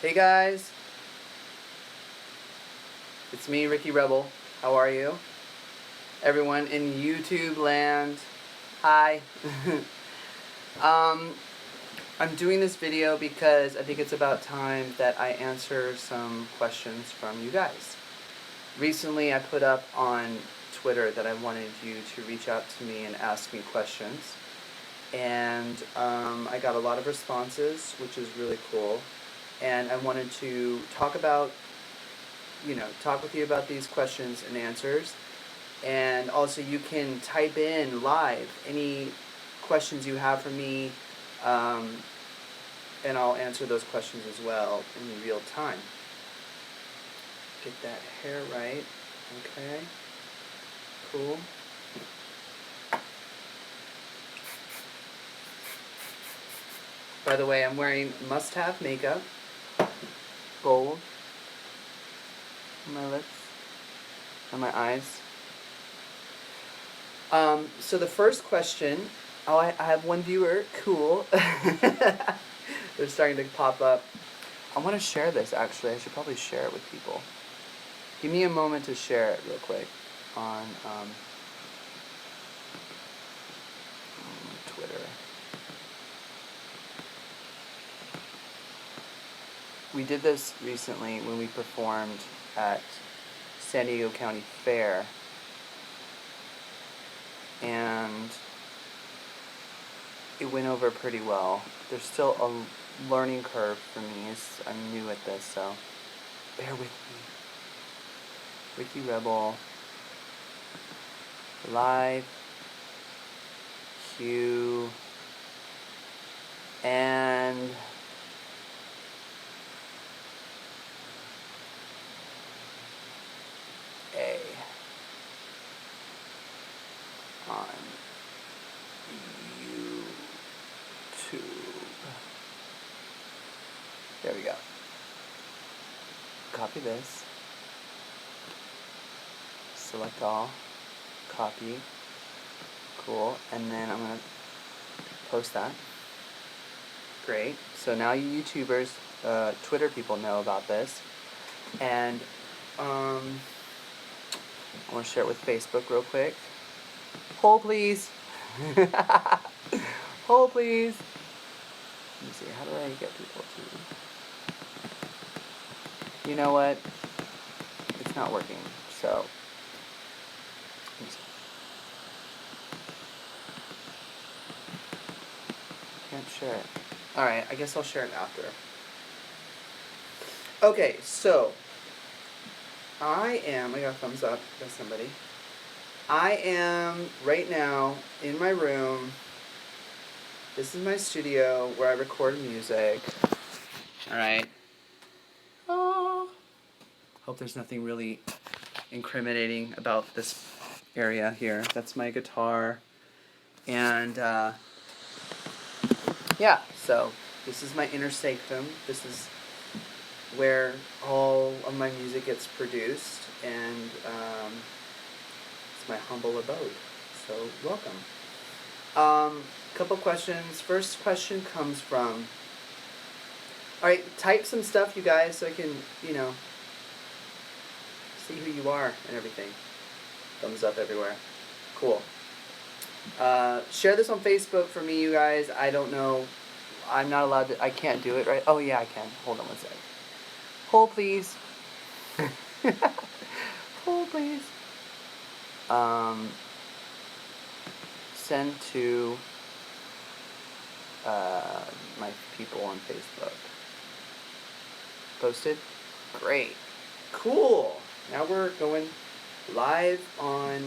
Hey guys, it's me, Ricky Rebel. How are you? Everyone in YouTube land, hi. um, I'm doing this video because I think it's about time that I answer some questions from you guys. Recently I put up on Twitter that I wanted you to reach out to me and ask me questions. And I got a lot of responses, which is really cool. And I wanted to talk with you about these questions and answers. And also you can type in live any questions you have for me, and I'll answer those questions as well in real time. Get that hair right. Okay. Cool. By the way, I'm wearing must-have makeup. Gold. On my lips. On my eyes. So the first question, I have one viewer, cool. They're starting to pop up. I want to share this, actually. I should probably share it with people. Give me a moment to share it real quick on Twitter. We did this recently when we performed at San Diego County Fair. And it went over pretty well. There's still a learning curve for me. I'm new at this, so bear with me. Ricky Rebel, live, Q, and A on YouTube. There we go. Copy this. Select all. Copy. Cool. And then I'm going to post that. Great. So now you YouTubers, Twitter people know about this. And I want to share it with Facebook real quick. Hold please. Hold please. Let me see, how do I get people to... You know what? It's not working, so... Can't share it. Alright, I guess I'll share it after. Okay, so... I got a thumbs up by somebody. I am, right now, in my room. This is my studio where I record music. Alright. Oh. Hope there's nothing really incriminating about this area here. That's my guitar. And, yeah, so this is my inner sanctum. This is where all of my music gets produced. And, it's my humble abode. So, welcome. Couple questions. First question comes from... Alright, type some stuff, you guys, so I can, see who you are and everything. Thumbs up everywhere. Cool. Share this on Facebook for me, you guys. I don't know. I'm not allowed to... I can't do it, right? Oh, yeah, I can. Hold on one second. Hold, please. Hold, please. Send to my people on Facebook. Posted? Great. Cool. Now we're going live on,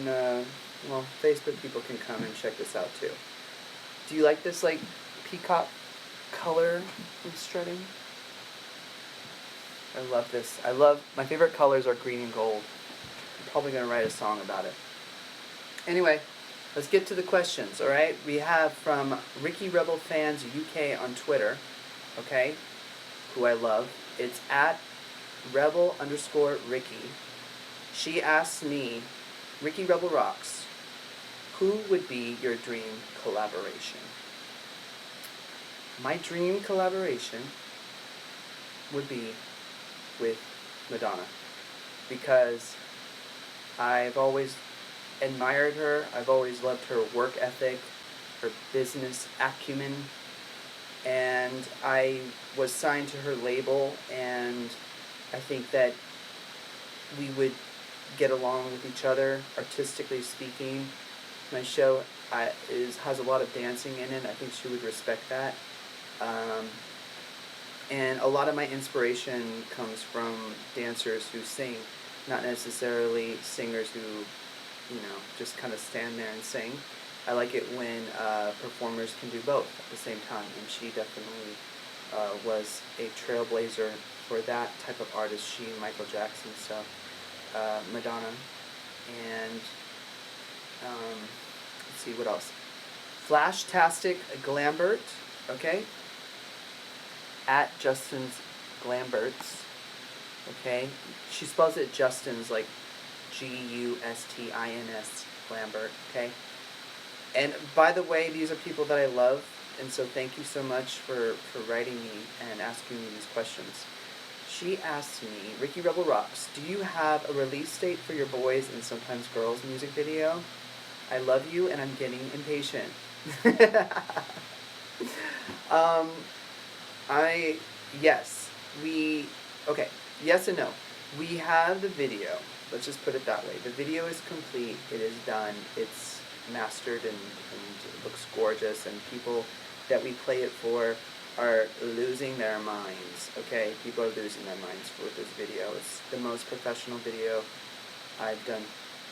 Facebook people can come and check this out too. Do you like this, peacock color I'm strutting? I love this. My favorite colors are green and gold. I'm probably going to write a song about it. Anyway, let's get to the questions, alright? We have from Ricky Rebel Fans UK on Twitter, okay? Who I love. It's at rebel_Ricky. She asks me, Ricky Rebel Rocks, who would be your dream collaboration? My dream collaboration would be with Madonna, because I've always admired her. I've always loved her work ethic, her business acumen, and I was signed to her label, and I think that we would get along with each other, artistically speaking. My show has a lot of dancing in it. I think she would respect that. Um, and a lot of my inspiration comes from dancers who sing, not necessarily singers who, just kind of stand there and sing. I like it when performers can do both at the same time, and she definitely was a trailblazer for that type of artist. She and Michael Jackson, so Madonna, and let's see what else. Flashtastic Glambert, okay, at Justin's Glamberts, okay. She spells it Justin's like Gustins Glambert, okay. And by the way, these are people that I love, and so thank you so much for writing me and asking me these questions. She asked me, Ricky Rebel Rocks, do you have a release date for your Boys and Sometimes Girls music video? I love you and I'm getting impatient. Yes and no. We have the video. Let's just put it that way. The video is complete. It is done. It's mastered and it looks gorgeous, and people that we play it for are losing their minds, okay? People are losing their minds with this video. It's the most professional video I've done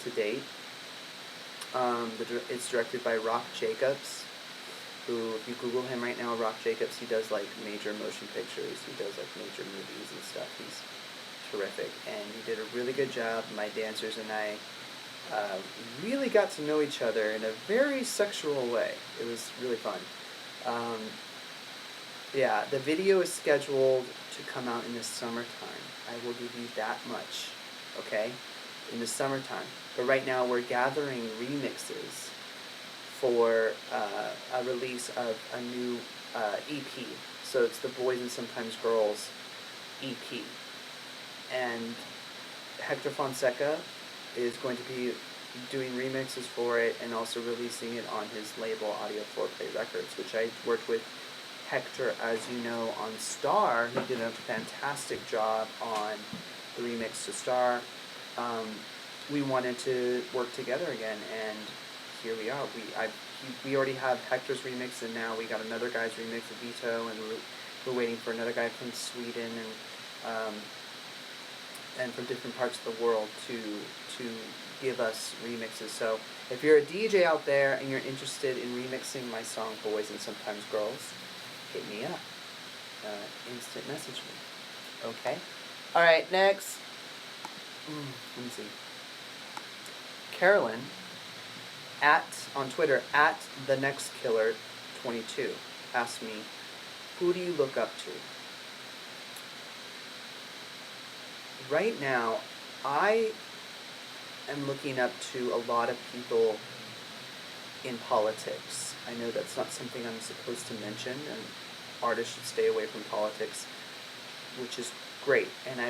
to date. It's directed by Rock Jacobs, who, if you Google him right now, Rock Jacobs, he does like major motion pictures, he does like major movies and stuff. He's terrific, and he did a really good job. My dancers and I really got to know each other in a very sexual way. It was really fun. Yeah, the video is scheduled to come out in the summertime. I will give you that much, okay? In the summertime. But right now we're gathering remixes for a release of a new EP. So it's the Boys and Sometimes Girls EP. And Hector Fonseca is going to be doing remixes for it and also releasing it on his label Audio Foreplay Records, which I worked with Hector, as you know, on Star. He did a fantastic job on the remix to Star. We wanted to work together again, and here we are. We already have Hector's remix, and now we got another guy's remix, Vito, and we're waiting for another guy from Sweden and from different parts of the world to give us remixes. So if you're a DJ out there and you're interested in remixing my song Boys and Sometimes Girls, hit me up. Instant message me. Okay? Alright, next. Let me see. Carolyn, on Twitter, at TheNextKiller22, asked me, who do you look up to? Right now, I am looking up to a lot of people in politics. I know that's not something I'm supposed to mention, and artists should stay away from politics, which is great. And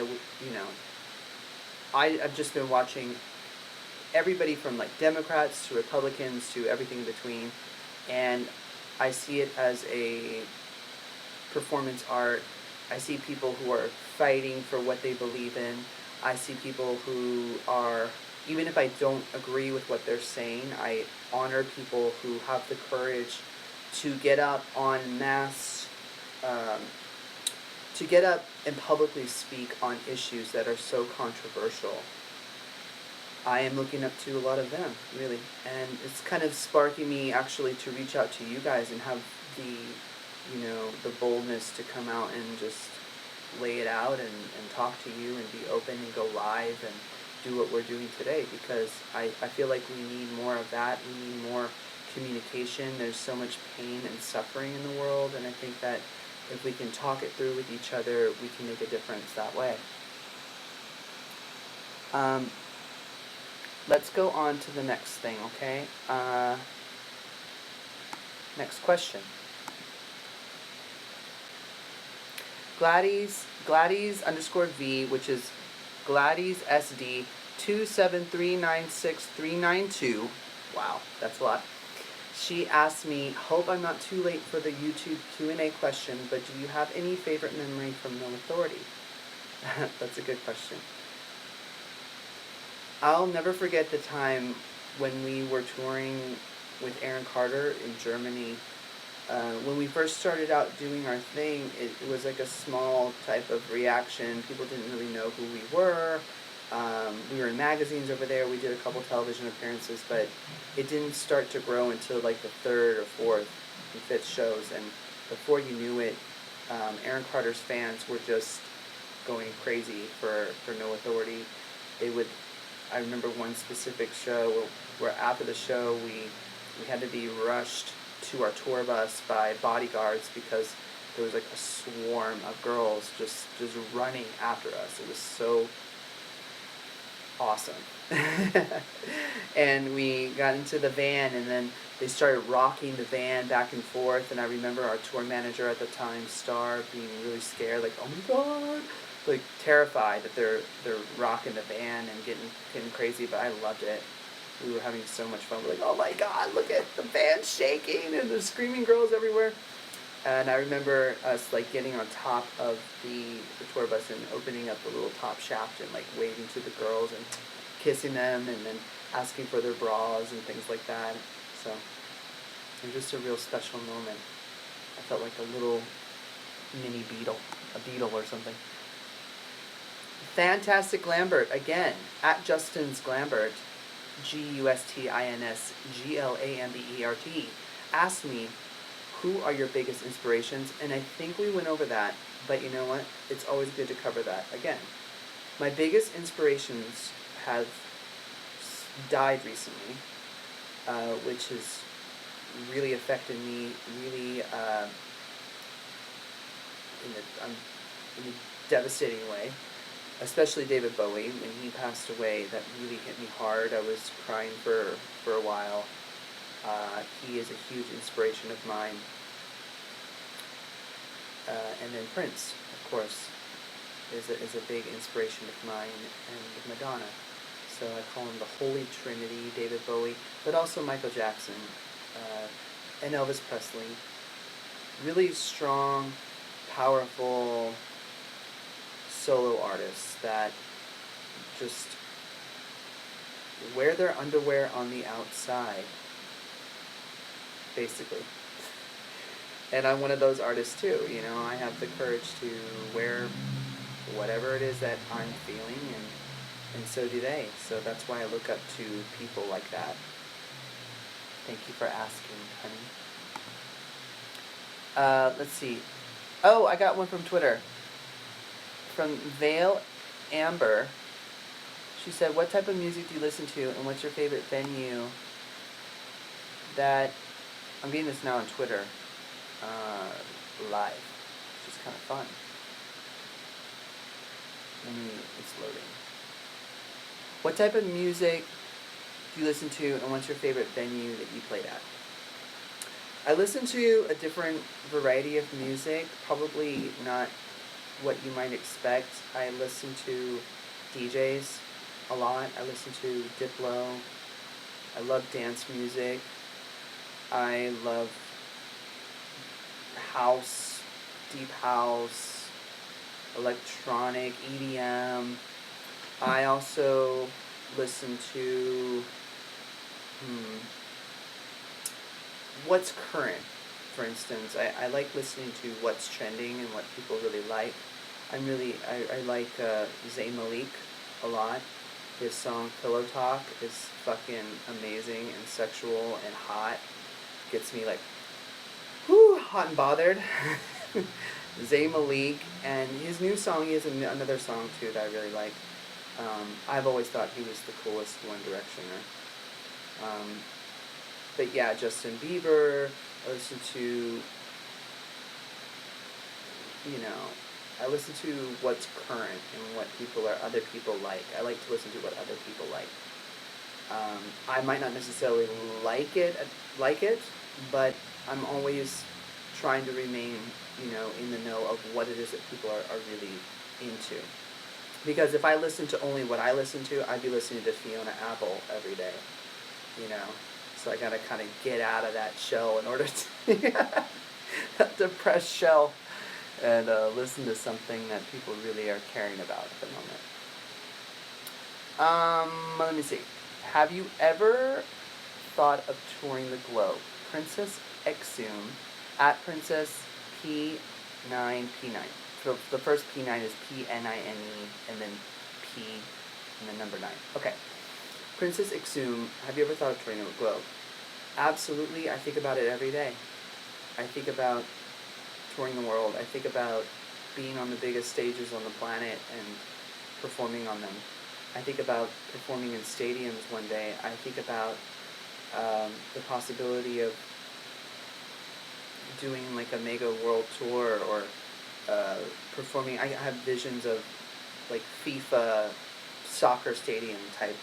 I've just been watching everybody from like Democrats to Republicans to everything in between, and I see it as a performance art. I see people who are fighting for what they believe in. I see people who are, even if I don't agree with what they're saying, I honor people who have the courage to get up en masse, to get up and publicly speak on issues that are so controversial. I am looking up to a lot of them, really. And it's kind of sparking me actually to reach out to you guys and have the boldness to come out and just lay it out and talk to you and be open and go live and do what we're doing today, because I feel like we need more of that. We need more communication. There's so much pain and suffering in the world, and I think that if we can talk it through with each other, we can make a difference that way. Let's go on to the next thing, okay? Next question. Gladys_V, which is Gladys SD 273963992. Wow, that's a lot. She asked me, hope I'm not too late for the YouTube Q&A question, but do you have any favorite memory from No Authority? That's a good question. I'll never forget the time when we were touring with Aaron Carter in Germany. When we first started out doing our thing, it was like a small type of reaction. People didn't really know who we were. We were in magazines over there. We did a couple television appearances, but it didn't start to grow until like the third or fourth and fifth shows. And before you knew it, Aaron Carter's fans were just going crazy for No Authority. I remember one specific show where after the show we had to be rushed to our tour bus by bodyguards because there was like a swarm of girls just running after us. It was so awesome. And we got into the van, and then they started rocking the van back and forth, and I remember our tour manager at the time, Star, being really scared, like, oh my god, like terrified that they're rocking the van and getting crazy, but I loved it. We were having so much fun. We're like, oh my god, look at the van shaking, and there's screaming girls everywhere. And I remember us like getting on top of the tour bus and opening up the little top shaft and like waving to the girls and kissing them and then asking for their bras and things like that. So it was just a real special moment. I felt like a little mini Beatle, a Beatle or something. Fantastic Lambert, again, at Justin's Glambert, GUSTINSGLAMBERT, asked me, who are your biggest inspirations? And I think we went over that, but you know what? It's always good to cover that again. My biggest inspirations have died recently, which has really affected me really in a devastating way. Especially David Bowie. When he passed away, that really hit me hard. I was crying for a while. He is a huge inspiration of mine. And then Prince, of course, is a big inspiration of mine, and Madonna. So I call him the Holy Trinity, David Bowie, but also Michael Jackson, and Elvis Presley. Really strong, powerful solo artists that just wear their underwear on the outside, basically. And I'm one of those artists too, you know. I have the courage to wear whatever it is that I'm feeling, and so do they. So that's why I look up to people like that. Thank you for asking, honey. Let's see. Oh, I got one from Twitter. From Vale Amber. She said, what type of music do you listen to, and what's your favorite venue? That, I'm getting this now on Twitter, live, which is kind of fun. It's loading. What type of music do you listen to, and what's your favorite venue that you played at? I listen to a different variety of music, probably not what you might expect. I listen to DJs a lot. I listen to Diplo. I love dance music. I love house, deep house, electronic, EDM. I also listen to what's current. For instance, I like listening to what's trending and what people really like. I like Zayn Malik a lot. His song Pillow Talk is fucking amazing and sexual and hot. Gets me like, whoo, hot and bothered. Zayn Malik, and his new song, he has another song too that I really like. I've always thought he was the coolest One Directioner. But yeah, Justin Bieber. I listen to, I listen to what's current and what other people like. I like to listen to what other people like. I might not necessarily like it, but I'm always trying to remain in the know of what it is that people are really into. Because if I listen to only what I listen to, I'd be listening to Fiona Apple every day, you know. So I gotta kind of get out of that shell in order to that depressed shell, and listen to something that people really are caring about at the moment. Let me see. Have you ever thought of touring the globe? Princess Exum at Princess P9P9. So the first P9 is P-N-I-N-E, and then P and then number 9. Okay. Princess Exum, have you ever thought of touring the globe? Absolutely. I think about it every day. I think about touring the world. I think about being on the biggest stages on the planet and performing on them. I think about performing in stadiums one day. I think about the possibility of doing like a mega world tour, or performing. I have visions of like FIFA soccer stadium type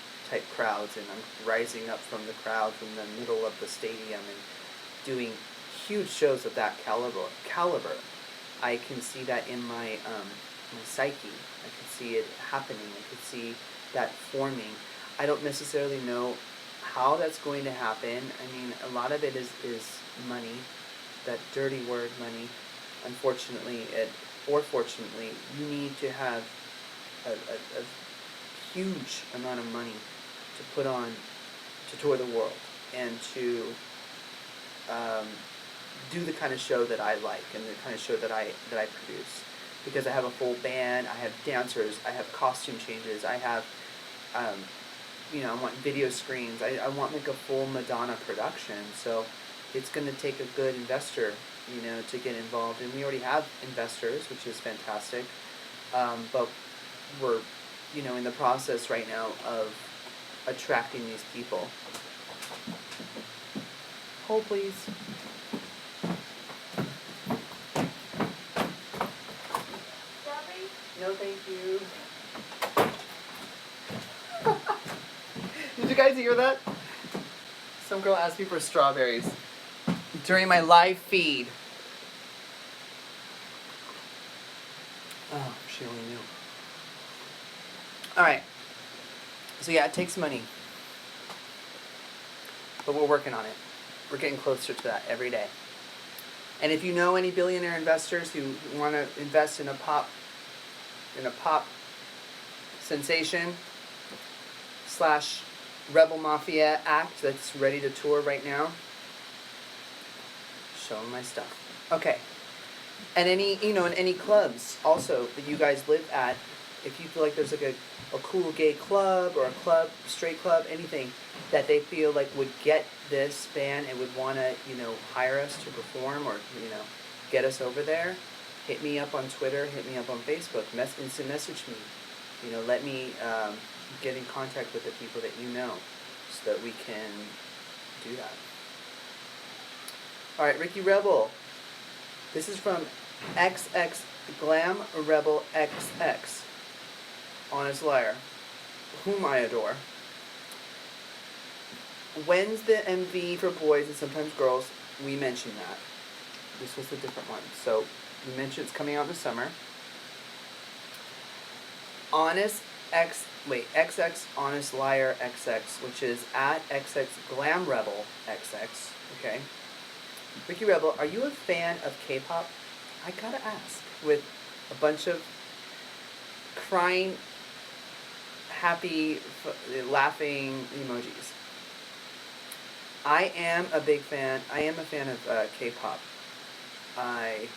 crowds, and I'm rising up from the crowd from the middle of the stadium and doing huge shows of that caliber. I can see that in my psyche. I can see it happening. I can see that forming. I don't necessarily know how that's going to happen. I mean, a lot of it is money, that dirty word, money. Unfortunately, or fortunately, you need to have a huge amount of money to put on, to tour the world, and to do the kind of show that I like, and the kind of show that I produce. Because I have a full band, I have dancers, I have costume changes, I have, I want video screens, I want like a full Madonna production. So it's going to take a good investor, to get involved. And we already have investors, which is fantastic. But we're, in the process right now of attracting these people. Hold, please. No, thank you. Did you guys hear that? Some girl asked me for strawberries during my live feed. Oh, she only knew. Alright. So yeah, it takes money. But we're working on it. We're getting closer to that every day. And if you know any billionaire investors who want to invest in a pop sensation / Rebel Mafia act that's ready to tour right now, show them my stuff. Okay. And any, in any clubs also that you guys live at, if you feel like there's like a cool gay club or a club, straight club, anything that they feel like would get this band and would want to, hire us to perform, or, get us over there, hit me up on Twitter, hit me up on Facebook, instant message me. Let me get in contact with the people that you know so that we can do that. All right, Ricky Rebel. This is from XX Glam Rebel XX. Honest Liar, whom I adore. When's the MV for boys and sometimes girls? We mentioned that. This was a different one. So we mentioned it's coming out in the summer. XX Honest Liar XX, which is at XX Glam Rebel XX. Okay. Ricky Rebel, are you a fan of K-pop? I gotta ask. With a bunch of crying, happy, laughing emojis. I am a fan of K-pop. I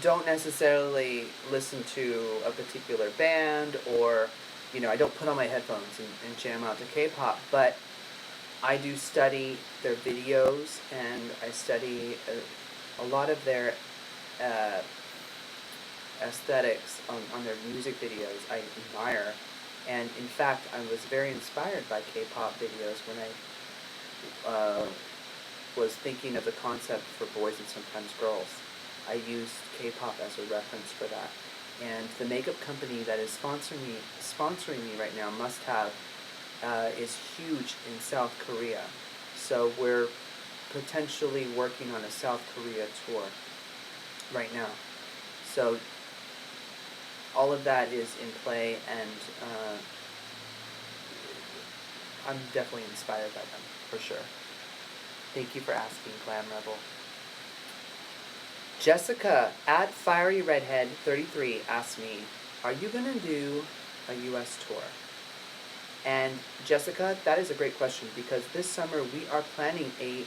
don't necessarily listen to a particular band, or, I don't put on my headphones and jam out to K-pop, but I do study their videos, and I study a lot of their aesthetics on their music videos. I admire, and in fact, I was very inspired by K-pop videos when I was thinking of the concept for boys and sometimes girls. I used K-pop as a reference for that. And the makeup company that is sponsoring me right now, Must Have, is huge in South Korea. So we're potentially working on a South Korea tour. right now. So all of that is in play, and I'm definitely inspired by them, for sure. Thank you for asking, Glam Rebel. Jessica at Fiery Redhead 33 asked me, are you going to do a U.S. tour? And Jessica, that is a great question, because this summer we are planning a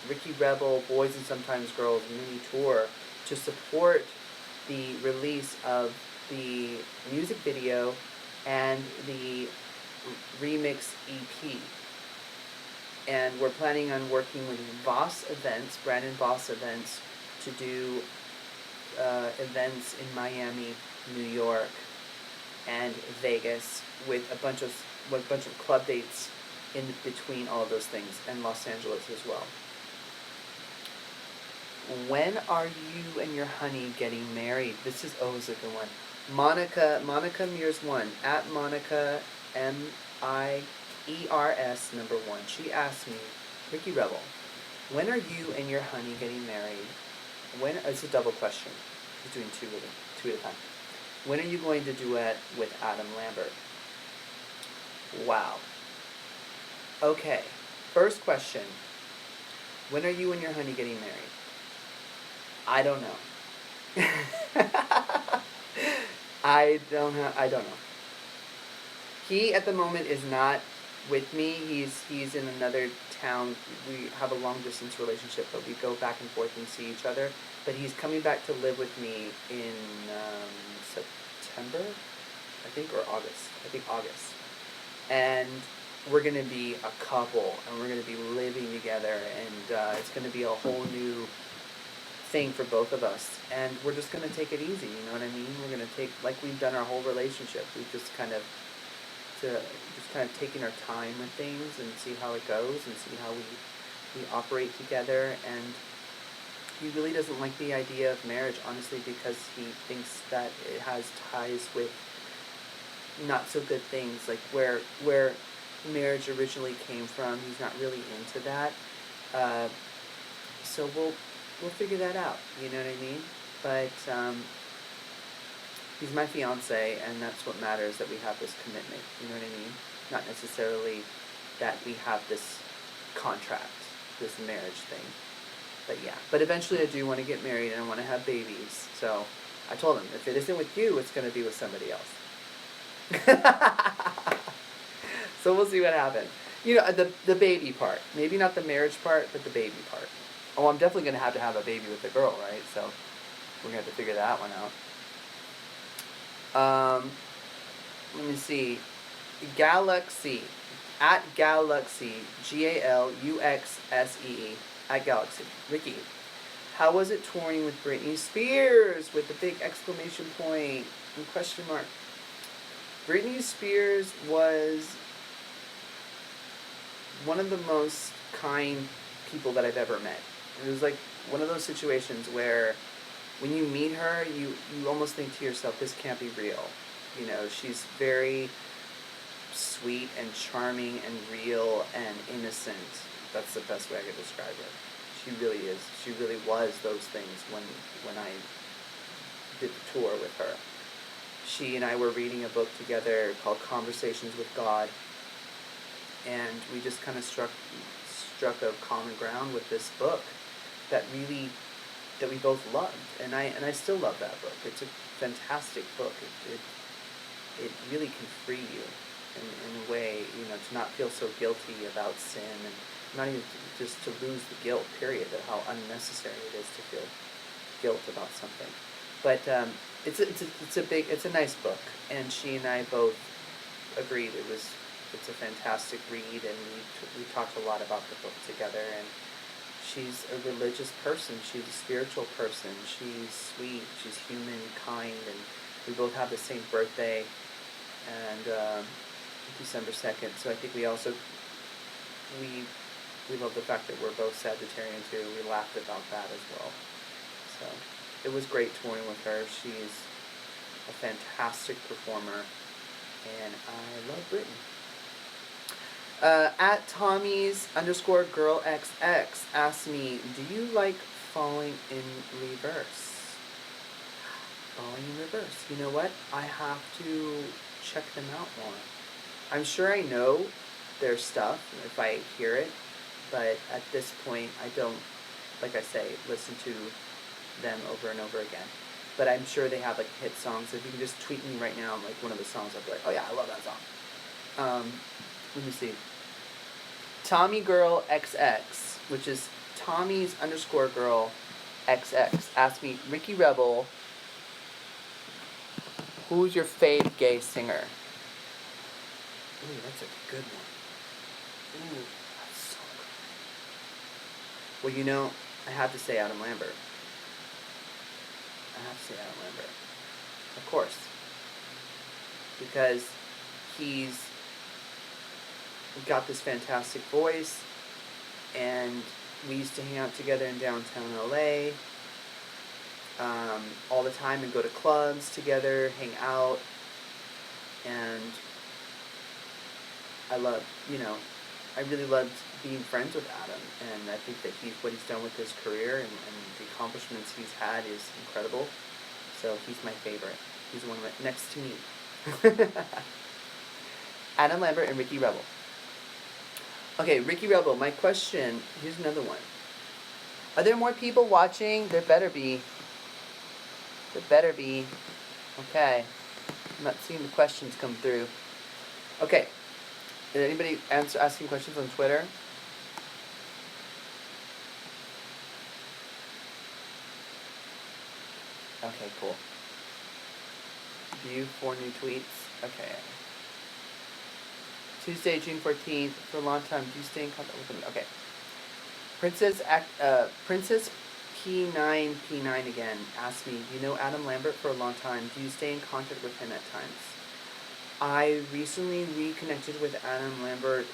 Ricky Rebel Boys and Sometimes Girls mini tour to support the release of the music video and the remix EP. And we're planning on working with Voss Events, Brandon Voss Events, to do events in Miami, New York, and Vegas, with a bunch of club dates in between all of those things, and Los Angeles as well. When are you and your honey getting married? This is always a good one. Monica Mears 1 at Monica MERS number 1. She asked me, Ricky Rebel, when are you and your honey getting married? It's a double question. She's doing two at a time. When are you going to duet with Adam Lambert? Wow. Okay. First question. When are you and your honey getting married? I don't know. I don't know. He at the moment is not with me. He's in another town. We have a long distance relationship, but we go back and forth and see each other. But he's coming back to live with me in September, I think, or August. I think August. And we're going to be a couple, and we're going to be living together, and it's going to be a whole new thing for both of us. And we're just going to take it easy, you know what I mean? We're going to take, like we've done our whole relationship, we've just kind of taking our time with things and see how it goes and see how we operate together. And he really doesn't like the idea of marriage, honestly, because he thinks that it has ties with not so good things, like where marriage originally came from. He's not really into that. So we'll figure that out, you know what I mean? But he's my fiance, and that's what matters, that we have this commitment, you know what I mean? Not necessarily that we have this contract, this marriage thing. But yeah, but eventually I do want to get married, and I want to have babies. So I told him, if it isn't with you, it's going to be with somebody else. So we'll see what happens. You know, the baby part. Maybe not the marriage part, but the baby part. Oh, I'm definitely going to have a baby with a girl, right? So we're going to have to figure that one out. Let me see. Galaxy. At Galaxy. GALUXSEE. At Galaxy. Ricky, how was it touring with Britney Spears? With the big exclamation point and question mark. Britney Spears was one of the most kind people that I've ever met. It was like one of those situations where when you meet her, you almost think to yourself, this can't be real. You know, she's very sweet and charming and real and innocent. That's the best way I could describe her. She really is. She really was those things when I did the tour with her. She and I were reading a book together called Conversations with God, and we just kind of struck a common ground with this book that we both loved, and I still love that book. It's a fantastic book. It really can free you in a way, you know, to not feel so guilty about sin, and not even just to lose the guilt, period, of how unnecessary it is to feel guilt about something. But it's a nice book, and she and I both agreed it's a fantastic read, and we talked a lot about the book together. And she's a religious person, she's a spiritual person, she's sweet, she's human, kind, and we both have the same birthday, and December 2nd. So I think we also we love the fact that we're both Sagittarian too. We laughed about that as well. So it was great touring with her. She's a fantastic performer, and I love Britney. At Tommy's_girlxx asked me, do you like falling in reverse? Falling in Reverse. You know what? I have to check them out more. I'm sure I know their stuff if I hear it, but at this point I don't, like I say, listen to them over and over again. But I'm sure they have like hit songs. If you can just tweet me right now, like one of the songs, I'll be like, oh yeah, I love that song. Let me see. Tommy Girl XX, which is Tommy's _ girl XX, asked me, Ricky Rebel, who's your fave gay singer? Ooh, that's a good one. Ooh, that's so good. Well, you know, I have to say Adam Lambert. I have to say Adam Lambert. Of course. Because he's got this fantastic voice, and we used to hang out together in downtown LA all the time and go to clubs together, hang out, and I really loved being friends with Adam, and I think that what he's done with his career and the accomplishments he's had is incredible. So he's my favorite. He's the one next to me. Adam Lambert and Ricky Rebel. Okay, Ricky Rebel, my question, here's another one. Are there more people watching? There better be. There better be. Okay. I'm not seeing the questions come through. Okay. Did anybody asking questions on Twitter? Okay, cool. View 4 new tweets. Okay. Tuesday, June 14th. For a long time, do you stay in contact with me? Okay. Princess P9 again asked me, you know Adam Lambert for a long time. Do you stay in contact with him at times? I recently reconnected with Adam Lambert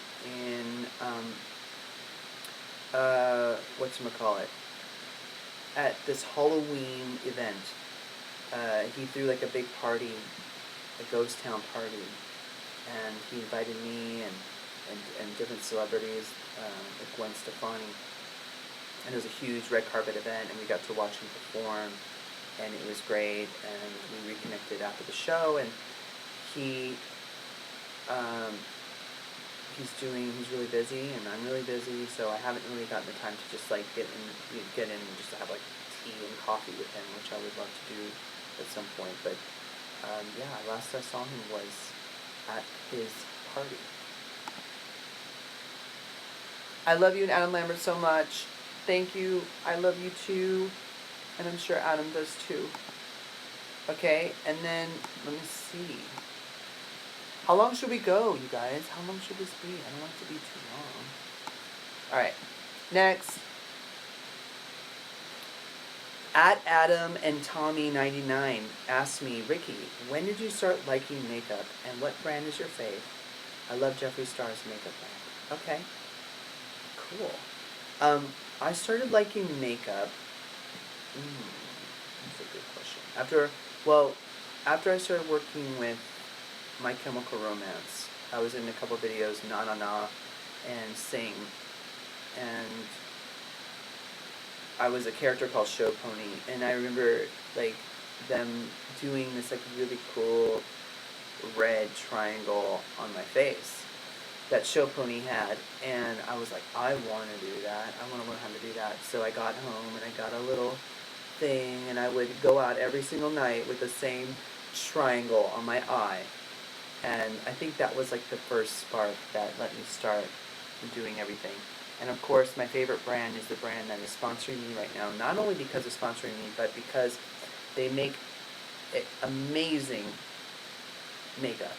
in, whatchamacallit, at this Halloween event. He threw like a big party, a ghost town party, and he invited me and different celebrities, like Gwen Stefani. And it was a huge red carpet event, and we got to watch him perform, and it was great, and we reconnected after the show, and he's really busy, and I'm really busy, so I haven't really gotten the time to just like get in and just have like tea and coffee with him, which I would love to do at some point. But yeah, last I saw him was at his party. I love you and Adam Lambert so much. Thank you. I love you too, and I'm sure Adam does too. Okay, and then let me see. How long should we go, you guys? How long should this be? I don't want it to be too long. Alright, next. At Adam and Tommy99 asked me, Ricky, when did you start liking makeup, and what brand is your fave? I love Jeffree Star's makeup brand. Okay, cool. I started liking makeup. That's a good question. After I started working with My Chemical Romance, I was in a couple videos, Na Na Na and Sing, and I was a character called Show Pony, and I remember like them doing this like really cool red triangle on my face that Show Pony had, and I was like, I want to do that. I want to learn how to do that. So I got home and I got a little thing, and I would go out every single night with the same triangle on my eye. And I think that was like the first spark that let me start doing everything. And of course, my favorite brand is the brand that is sponsoring me right now. Not only because of sponsoring me, but because they make amazing makeup.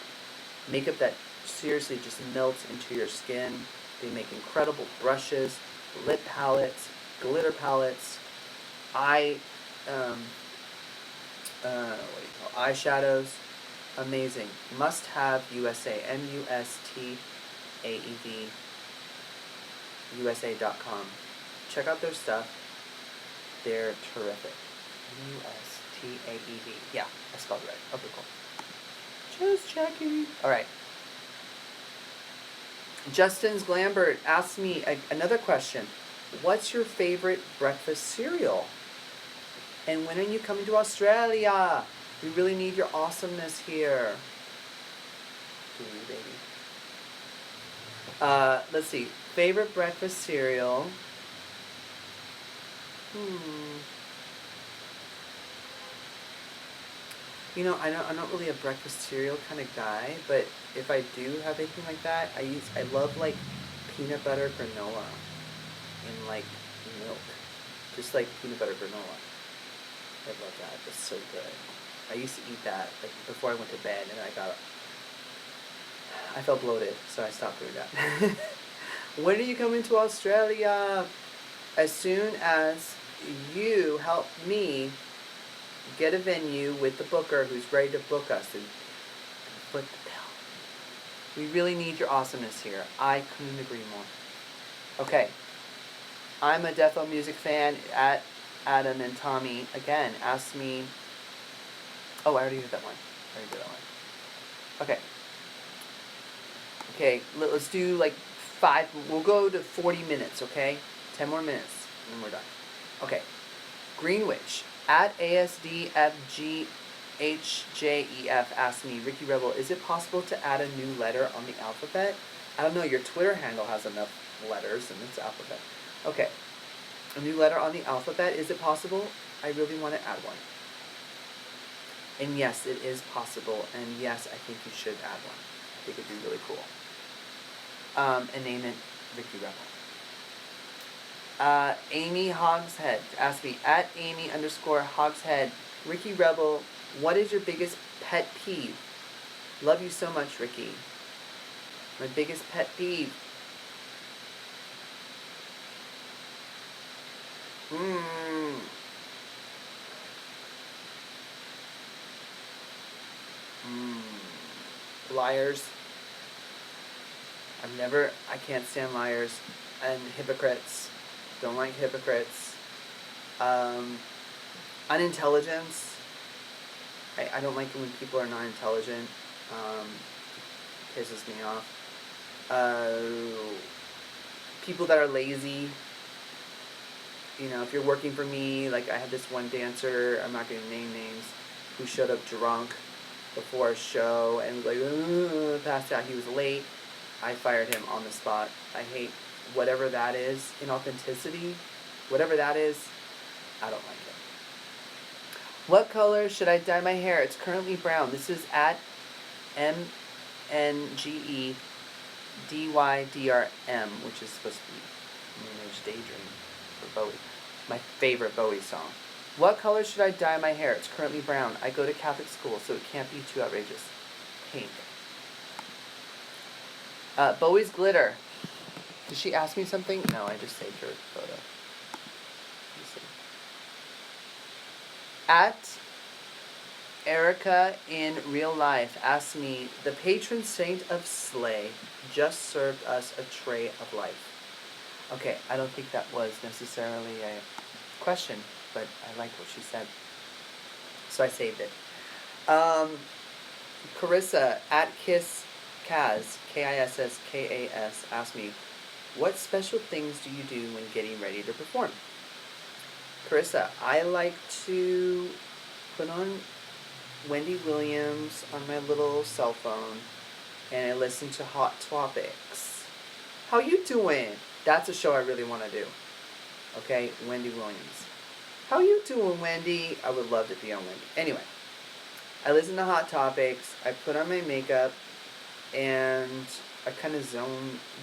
Makeup that seriously just melts into your skin. They make incredible brushes, lip palettes, glitter palettes, eyeshadows. Amazing. Must have USA. MUSTAEV. USA.com. Check out their stuff. They're terrific. MUSTAEV. Yeah, I spelled it right. Okay, cool. Just checking. Alright. Justin's Glambert asked me another question. What's your favorite breakfast cereal? And when are you coming to Australia? We really need your awesomeness here. Do you, baby? Let's see. Favorite breakfast cereal? You know, I'm not really a breakfast cereal kind of guy, but if I do have anything like that, I love like peanut butter granola and like milk. Just like peanut butter granola. I love that. It's so good. I used to eat that like before I went to bed, and I felt bloated, so I stopped doing that. When are you coming to Australia? As soon as you help me get a venue with the booker who's ready to book us and foot the bill. We really need your awesomeness here. I couldn't agree more. Okay. I'm a Defo Music fan at Adam and Tommy. Again, asked me. Oh, I already did that one. Okay. Okay, let's do like 5. We'll go to 40 minutes, okay? 10 more minutes, and then we're done. Okay. Greenwich. At ASDFGHJEF asked me, Ricky Rebel, is it possible to add a new letter on the alphabet? I don't know, your Twitter handle has enough letters and it's alphabet. Okay. A new letter on the alphabet, is it possible? I really want to add one. And yes, it is possible, and yes, I think you should add one. I think it'd be really cool. And name it Ricky Rebel. Amy Hogshead asked me, at Amy_Hogshead, Ricky Rebel, what is your biggest pet peeve? Love you so much, Ricky. My biggest pet peeve. Liars. I can't stand liars. And hypocrites. Don't like hypocrites. Unintelligence. I don't like it when people are not intelligent. Pisses me off. People that are lazy. You know, if you're working for me, like I had this one dancer, I'm not going to name names, who showed up drunk before a show and was like, passed out. He was late. I fired him on the spot. I hate whatever that is, inauthenticity, whatever that is, I don't like it. What color should I dye my hair? It's currently brown. This is at MNGEDYDRM, which is supposed to be Moonage Daydream for Bowie. My favorite Bowie song. What color should I dye my hair? It's currently brown. I go to Catholic school, so it can't be too outrageous. Pink. Bowie's glitter. Did she ask me something? No, I just saved her photo. At Erica in real life asked me, the patron saint of Slay just served us a tray of life. Okay, I don't think that was necessarily a question, but I like what she said. So I saved it. Carissa at KissKaz, KISSKAS, asked me, what special things do you do when getting ready to perform? Carissa, I like to put on Wendy Williams on my little cell phone, and I listen to Hot Topics. How you doing? That's a show I really want to do. Okay, Wendy Williams. How you doing, Wendy? I would love to be on Wendy. Anyway, I listen to Hot Topics, I put on my makeup, and I kind of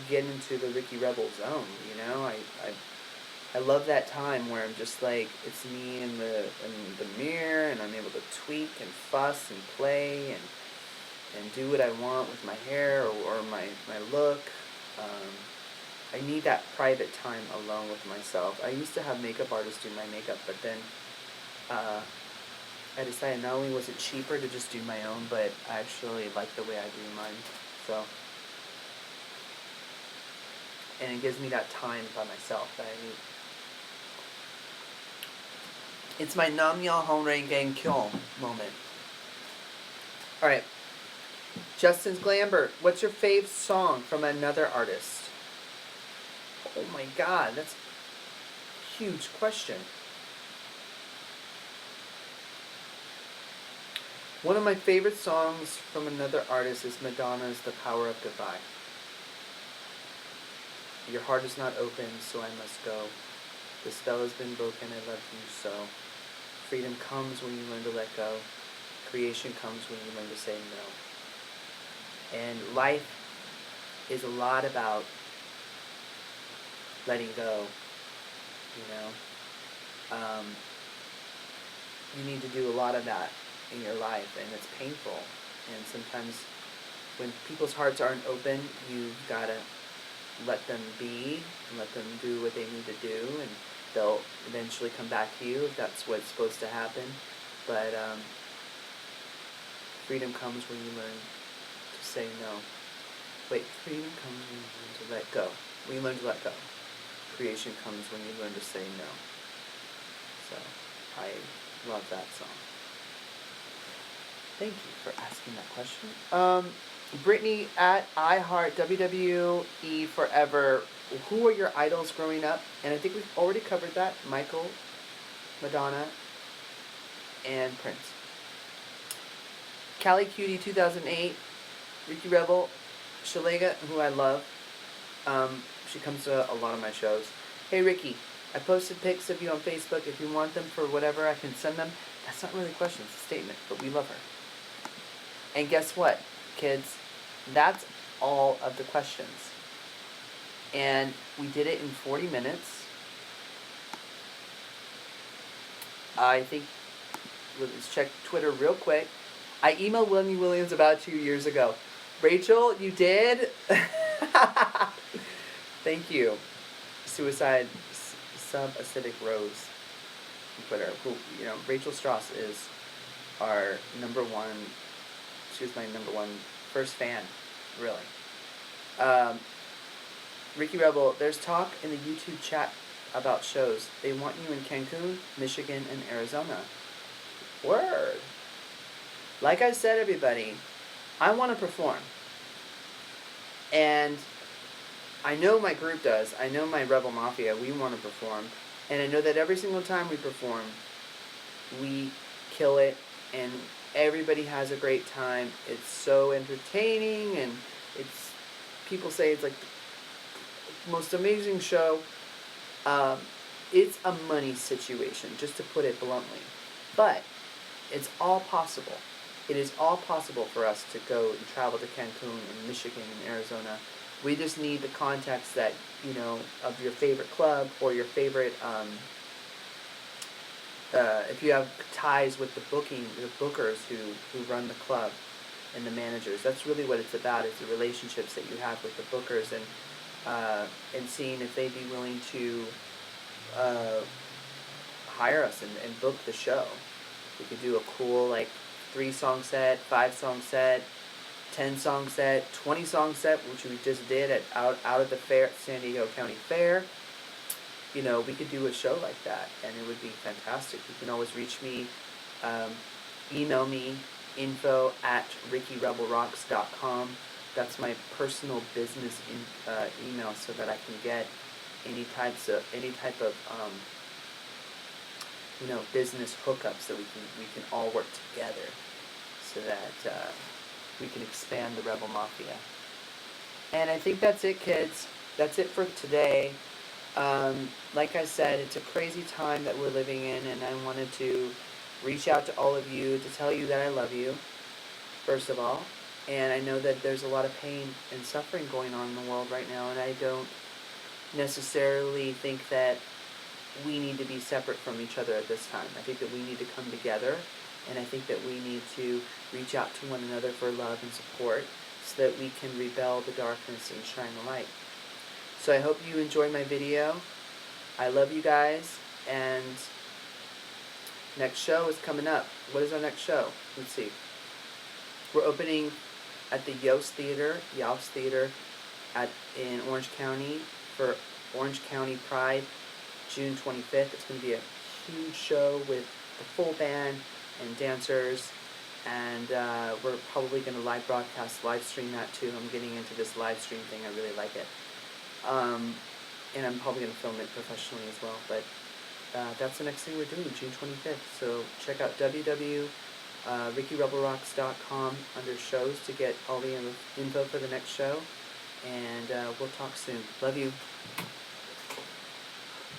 get into the Ricky Rebel zone, you know? I love that time where I'm just like, it's me in the mirror, and I'm able to tweak and fuss and play and do what I want with my hair or my look. I need that private time alone with myself. I used to have makeup artists do my makeup, but then I decided not only was it cheaper to just do my own, but I actually like the way I do mine. So, and it gives me that time by myself that I need. It's my Namyeon Honrae Gangkyo moment. Alright. Justin Glambert, what's your fave song from another artist? Oh my god, that's a huge question. One of my favorite songs from another artist is Madonna's The Power of Goodbye. Your heart is not open, so I must go. The spell has been broken, I love you so. Freedom comes when you learn to let go. Creation comes when you learn to say no. And life is a lot about letting go, you know. You need to do a lot of that in your life, and it's painful. And sometimes when people's hearts aren't open, you've got to let them be and let them do what they need to do, and they'll eventually come back to you if that's what's supposed to happen. But freedom comes when you learn to say no. Wait, freedom comes when you learn to let go. When you learn to let go. Creation comes when you learn to say no. So, I love that song. Thank you for asking that question. Brittany at iHeart WWE Forever. Who are your idols growing up? And I think we've already covered that. Michael, Madonna, and Prince. Cali Cutie 2008. Ricky Rebel. Shalega, who I love. She comes to a lot of my shows. Hey Ricky, I posted pics of you on Facebook. If you want them for whatever, I can send them. That's not really a question, it's a statement, but we love her. And guess what, kids? That's all of the questions. And we did it in 40 minutes. I think, let's check Twitter real quick. I emailed William Williams about 2 years ago. Rachel, you did? Thank you. Suicide Subacidic Rose on Twitter. Who, you know, Rachel Strauss is our number one. She was my number one first fan, really. Ricky Rebel, there's talk in the YouTube chat about shows. They want you in Cancun, Michigan, and Arizona. Word. Like I said, everybody, I want to perform. And I know my group does. I know my Rebel Mafia, we want to perform. And I know that every single time we perform, we kill it, and everybody has a great time. It's so entertaining, and it's, people say it's like the most amazing show. It's a money situation, just to put it bluntly. But it's all possible. It is all possible for us to go and travel to Cancun and Michigan and Arizona. We just need the contacts that, you know, of your favorite club or your favorite, if you have ties with the bookers who run the club and the managers. That's really what it's about, is the relationships that you have with the bookers, and seeing if they'd be willing to hire us and book the show. We could do a cool, like, 3-song set, 5-song set, 10-song set, 20-song set, which we just did out at the fair, San Diego County Fair. You know, we could do a show like that, and it would be fantastic. You can always reach me, email me, info@rickyrebelrocks.com. That's my personal business email, so that I can get any type of you know, business hookups that we can all work together, so that we can expand the Rebel Mafia. And I think that's it, kids. That's it for today. Like I said, it's a crazy time that we're living in, and I wanted to reach out to all of you to tell you that I love you, first of all. And I know that there's a lot of pain and suffering going on in the world right now, and I don't necessarily think that we need to be separate from each other at this time. I think that we need to come together, and I think that we need to reach out to one another for love and support, so that we can rebel the darkness and shine the light. So I hope you enjoyed my video. I love you guys, and next show is coming up. What is our next show? Let's see. We're opening at the Yost Theater in Orange County for Orange County Pride, June 25th. It's going to be a huge show with the full band and dancers, and we're probably going to live stream that too. I'm getting into this live stream thing. I really like it. And I'm probably going to film it professionally as well, but that's the next thing we're doing, June 25th. So check out www.yost.com RickyRebelRocks.com under shows to get all the info for the next show. And we'll talk soon. Love you.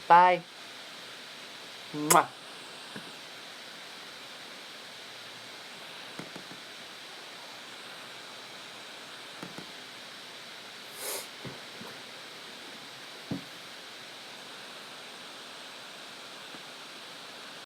Bye. Mwah.